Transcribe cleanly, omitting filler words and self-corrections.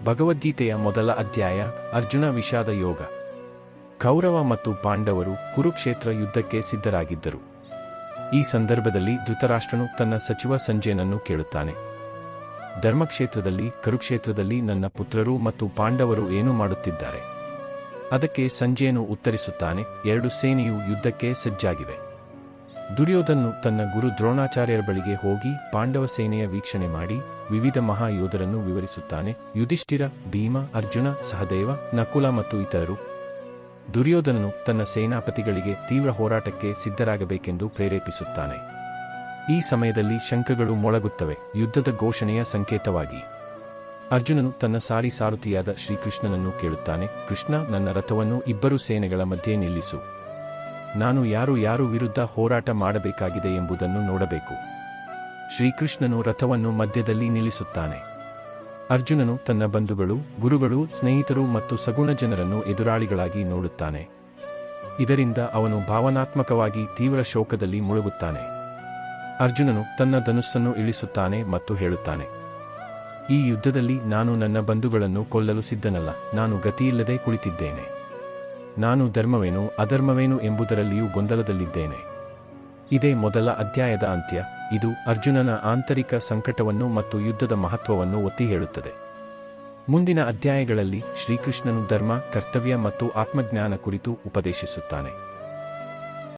ಭಗವದ್ಗೀತೆಯ ಮೊದಲ ಅಧ್ಯಾಯ ಅರ್ಜುನ ವಿಷಾದ ಯೋಗ. ಕೌರವ ಮತ್ತು ಪಾಂಡವರು ಕುರುಕ್ಷೇತ್ರ ಯುದ್ಧಕ್ಕೆ ಸಿದ್ಧರಾಗಿದ್ದರು. ಈ ಸಂದರ್ಭದಲ್ಲಿ ಧೃತರಾಷ್ಟ್ರನು ತನ್ನ ಸಚಿವ ಸಂಜಯನನ್ನು ಕೇಳುತ್ತಾನೆ, ಧರ್ಮಕ್ಷೇತ್ರದಲ್ಲಿ ಕುರುಕ್ಷೇತ್ರದಲ್ಲಿ ನನ್ನ ಪುತ್ರರು ಮತ್ತು ಪಾಂಡವರು ಏನು ಮಾಡುತ್ತಿದ್ದಾರೆ? ಅದಕ್ಕೆ ಸಂಜಯನು ಉತ್ತರಿಸುತ್ತಾನೆ, ಎರಡು ಸೇನೆಯು ಯುದ್ಧಕ್ಕೆ ಸಜ್ಜಾಗಿವೆ. ದುರ್ಯೋಧನನು ತನ್ನ ಗುರು ದ್ರೋಣಾಚಾರ್ಯರ ಬಳಿಗೆ ಹೋಗಿ ಪಾಂಡವ ಸೇನೆಯ ವೀಕ್ಷಣೆ ಮಾಡಿ ವಿವಿಧ ಮಹಾಯೋಧರನ್ನು ವಿವರಿಸುತ್ತಾನೆ. ಯುಧಿಷ್ಠಿರ, ಭೀಮ, ಅರ್ಜುನ, ಸಹದೇವ, ನಕುಲ ಮತ್ತು ಇತರರು. ದುರ್ಯೋಧನನು ತನ್ನ ಸೇನಾಪತಿಗಳಿಗೆ ತೀವ್ರ ಹೋರಾಟಕ್ಕೆ ಸಿದ್ಧರಾಗಬೇಕೆಂದು ಪ್ರೇರೇಪಿಸುತ್ತಾನೆ. ಈ ಸಮಯದಲ್ಲಿ ಶಂಖಗಳು ಮೊಳಗುತ್ತವೆ, ಯುದ್ಧದ ಘೋಷಣೆಯ ಸಂಕೇತವಾಗಿ. ಅರ್ಜುನನು ತನ್ನ ಸಾರಥಿಯಾದ ಶ್ರೀಕೃಷ್ಣನನ್ನು ಕೇಳುತ್ತಾನೆ, ಕೃಷ್ಣ, ನನ್ನ ರಥವನ್ನು ಇಬ್ಬರು ಸೇನೆಗಳ ಮಧ್ಯೆ ನಿಲ್ಲಿಸು. ನಾನು ಯಾರು ವಿರುದ್ಧ ಹೋರಾಟ ಮಾಡಬೇಕಾಗಿದೆ ಎಂಬುದನ್ನು ನೋಡಬೇಕು. ಶ್ರೀಕೃಷ್ಣನು ರಥವನ್ನು ಮಧ್ಯದಲ್ಲಿ ನಿಲ್ಲಿಸುತ್ತಾನೆ. ಅರ್ಜುನನು ತನ್ನ ಬಂಧುಗಳು, ಗುರುಗಳು, ಸ್ನೇಹಿತರು ಮತ್ತು ಸಗುಣ ಜನರನ್ನು ಎದುರಾಳಿಗಳಾಗಿ ನೋಡುತ್ತಾನೆ. ಇದರಿಂದ ಅವನು ಭಾವನಾತ್ಮಕವಾಗಿ ತೀವ್ರ ಶೋಕದಲ್ಲಿ ಮುಳುಗುತ್ತಾನೆ. ಅರ್ಜುನನು ತನ್ನ ಧನುಸ್ಸನ್ನು ಇಳಿಸುತ್ತಾನೆ ಮತ್ತು ಹೇಳುತ್ತಾನೆ, ಈ ಯುದ್ಧದಲ್ಲಿ ನಾನು ನನ್ನ ಬಂಧುಗಳನ್ನು ಕೊಲ್ಲಲು ಸಿದ್ಧನಲ್ಲ. ನಾನು ಗತಿಯಿಲ್ಲದೆ ಕುಳಿತಿದ್ದೇನೆ. ನಾನು ಧರ್ಮವೇನು ಅಧರ್ಮವೇನು ಎಂಬುದರಲ್ಲಿಯೂ ಗೊಂದಲದಲ್ಲಿದ್ದೇನೆ. ಇದೇ ಮೊದಲ ಅಧ್ಯಾಯದ ಅಂತ್ಯ. ಇದು ಅರ್ಜುನನ ಆಂತರಿಕ ಸಂಕಟವನ್ನು ಮತ್ತು ಯುದ್ಧದ ಮಹತ್ವವನ್ನು ಒತ್ತಿ ಹೇಳುತ್ತದೆ. ಮುಂದಿನ ಅಧ್ಯಾಯಗಳಲ್ಲಿ ಶ್ರೀಕೃಷ್ಣನು ಧರ್ಮ, ಕರ್ತವ್ಯ ಮತ್ತು ಆತ್ಮಜ್ಞಾನ ಕುರಿತು ಉಪದೇಶಿಸುತ್ತಾನೆ.